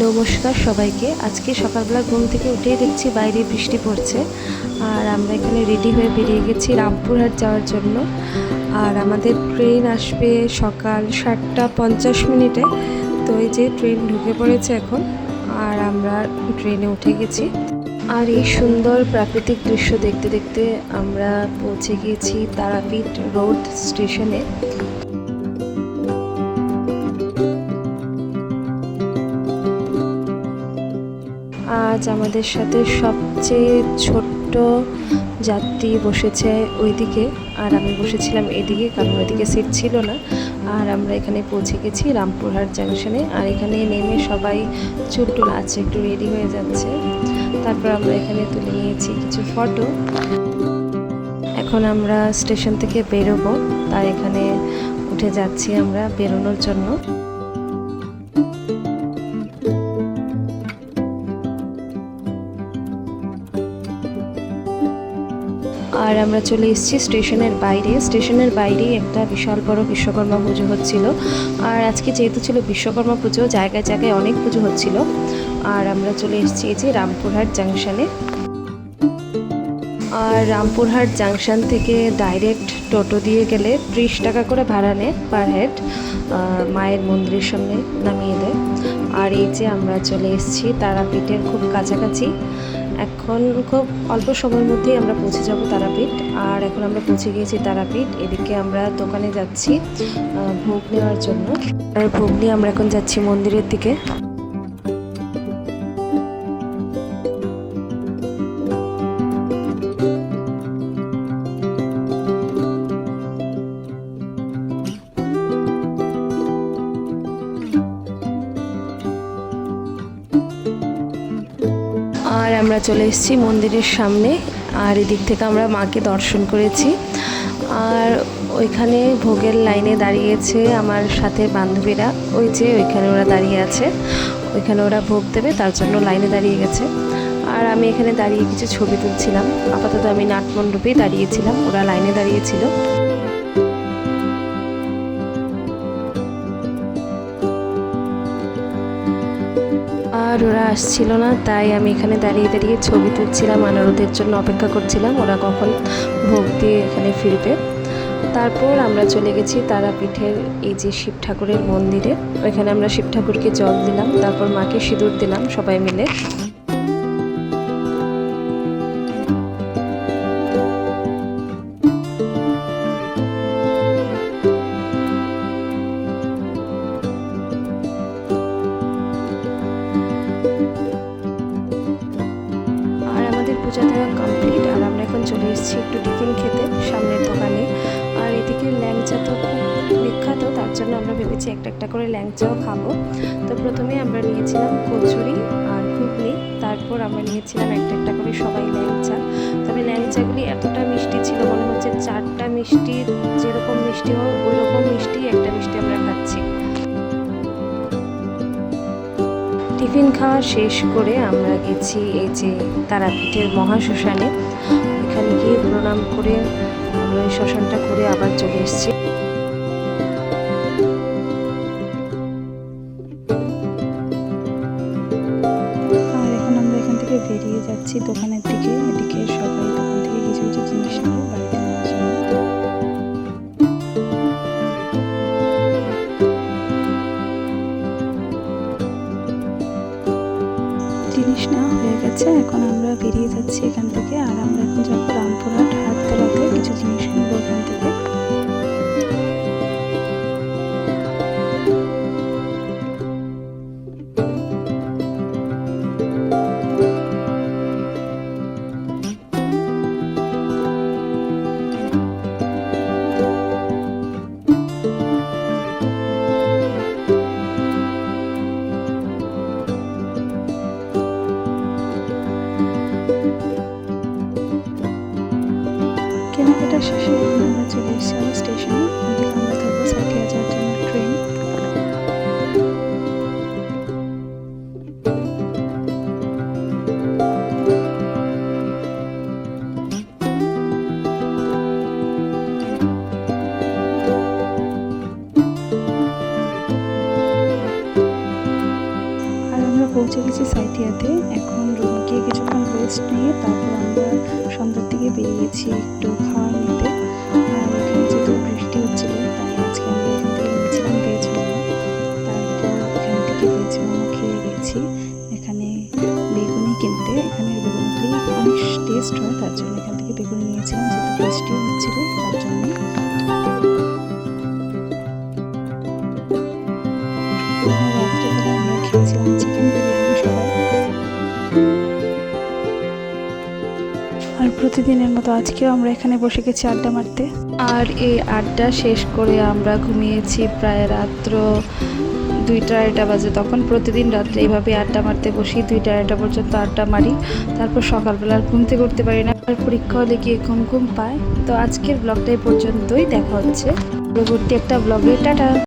নমস্কার সবাইকে। আজকে সকালবেলা ঘুম থেকে উঠেই দেখছি বাইরে বৃষ্টি পড়ছে, আর আমরা এখানে রেডি হয়ে বেরিয়ে গেছি রামপুরহাট যাওয়ার জন্য। আর আমাদের ট্রেন আসবে সকাল 7টা 50 মিনিটে। তো এই যে ট্রেন ঢুকে পড়েছে এখন, আর আমরা ট্রেনে উঠে গেছি। আর এই সুন্দর প্রাকৃতিক দৃশ্য দেখতে দেখতে আমরা পৌঁছে গিয়েছি তারাপীঠ রোড স্টেশনে। আজ আমাদের সাথে সবচেয়ে ছোট্ট যাত্রী বসেছে ওইদিকে, আর আমি বসেছিলাম এদিকে, কারণ ওইদিকে সিট ছিল না। আর আমরা এখানে পৌঁছে গেছি রামপুরহাট জাংশনে। আর এখানে নেমে সবাই চুল আছে একটু রেডি হয়ে যাচ্ছে। তারপর আমরা এখানে তুলে নিয়েছি কিছু ফটো। এখন আমরা স্টেশন থেকে বেরোবো, তাই এখানে উঠে যাচ্ছি আমরা বেরোনোর জন্য। আর আমরা চলে এসেছি স্টেশনের বাইরে। স্টেশনের বাইরেই একটা বিশাল বড় বিশ্বকর্মা পুজো হচ্ছিল। আর আজকে যেহেতু ছিল বিশ্বকর্মা পুজো, জায়গায় জায়গায় অনেক পুজো হচ্ছিল। আর আমরা চলে এসেছি এই যে রামপুরহাট জাংশনে। আর রামপুরহাট জাংশন থেকে ডাইরেক্ট টোটো দিয়ে গেলে 30 টাকা করে ভাড়া নেয় পার হেড, মায়ের মন্দিরের সামনে নামিয়ে দেয়। আর এই যে আমরা চলে এসেছি তারাপীঠের খুব কাছাকাছি। এখন খুব অল্প সময়ের মধ্যেই আমরা পৌঁছে যাব তারাপীঠ। আর এখন আমরা পৌঁছে গিয়েছি তারাপীঠ। এদিকে আমরা দোকানে যাচ্ছি ভোগ নেওয়ার জন্য। আর ভোগ নিয়ে আমরা এখন যাচ্ছি মন্দিরের দিকে। আর আমরা চলে এসেছি মন্দিরের সামনে। আর এদিক থেকে আমরা মাকে দর্শন করেছি। আর ওইখানে ভোগের লাইনে দাঁড়িয়েছে আমার সাথে বান্ধবীরা, ওই যে ওইখানে ওরা দাঁড়িয়ে আছে, ওইখানে ওরা ভোগ দেবে তার জন্য লাইনে দাঁড়িয়ে গেছে। আর আমি এখানে দাঁড়িয়ে কিছু ছবি তুলছিলাম। আপাতত আমি নাটমণ্ডপেই দাঁড়িয়েছিলাম, ওরা লাইনে দাঁড়িয়েছিল। আর ওরা আসছিল না, তাই আমি এখানে দাঁড়িয়ে দাঁড়িয়ে ছবি তুলছিলাম, আর ওদের জন্য অপেক্ষা করছিলাম ওরা কখন ভোগ দিয়ে এখানে ফিরবে। তারপর আমরা চলে গেছি তারাপীঠের এই যে শিব ঠাকুরের মন্দিরে। ওইখানে আমরা শিব ঠাকুরকে জল দিলাম, তারপর মাকে সিঁদুর দিলাম সবাই মিলে। পূজা দেওয়া কমপ্লিট। আর আমরা এখন চলে এসেছি একটু টিফিন খেতে সামনের দোকানে। আর এদিকে ল্যাংচা তো খুব বিখ্যাত, তার জন্য আমরা ভেবেছি একটা একটা করে ল্যাংচাও খাবো। তো প্রথমে আমরা নিয়েছিলাম কচুরি আর ঘুগনি, তারপর আমরা নিয়েছিলাম একটা একটা করে সবাই ল্যাংচা। তবে ল্যাংচাগুলি এতটা মিষ্টি ছিল, মনে হচ্ছে 4টা মিষ্টি যেরকম মিষ্টি হয় ওই রকম মিষ্টি একটা মিষ্টি আমরা খাচ্ছি। টিফিন খাওয়া শেষ করে আমরা গেছি এই যে তারাপীঠের মহাশ্মশানে। এখানে গিয়ে প্রণাম করে আমরা ওই শ্মশানটা করে আবার চলে এসেছি। আর এখন আমরা এখান থেকে বেরিয়ে যাচ্ছি দোকানের দিকে। এদিকে সবাই দোকান থেকে কিছু কিছু জিনিস নিয়ে বাড়িতে নেওয়ার জন্য। জিনিস নেওয়া হয়ে গেছে, এখন আমরা বেরিয়ে যাচ্ছি এখান থেকে। আর আমরা এখন যাবো রামপুরহাট হাটতলাতে, কিছু জিনিস কিনবো ওখান থেকে। কেনাকাটা শেষে পৌঁছে গেছি সাইথিয়াতে। এখন রুমে গিয়ে কিছুক্ষণ রেস্ট নিয়ে তারপর আমরা সন্ধ্যার দিকে বেরিয়েছি একটু খাওয়া নিতে। আর এখানে যেহেতু বৃষ্টি হচ্ছিল তাই আজকে আমরা এখান থেকে নিয়েছিলাম ভেজ মোমো। তারপর এখান থেকে ভেজ মোমো খেয়ে গেছি এখানে বেগুনি কিনতে। এখানের বেগুনিগুলি অনেক টেস্ট হয়, তার জন্য এখান থেকে বেগুনি নিয়েছিলাম, যেহেতু বৃষ্টিও হচ্ছিল তার জন্য। রাত্রেবেলা আমরা খেয়েছিলাম চিকেন বিরিয়ানি সবাই। আর প্রতিদিনের মতো আজকেও আমরা এখানে বসে গেছি আড্ডা মারতে। আর এই আড্ডা শেষ করে আমরা ঘুমিয়েছি প্রায় রাত্র 2টা-2:30 বাজে। তখন প্রতিদিন রাত্রে এইভাবে আড্ডা মারতে বসি, 2টা-2:30 পর্যন্ত আড্ডা মারি। তারপর সকালবেলা আর ঘুম থেকে উঠতে পারি না, আর পরীক্ষা হলে গিয়ে ঘুম পায়। তো আজকের ব্লগটা এই পর্যন্তই, দেখা হচ্ছে পরবর্তী একটা ব্লগে। টাটা।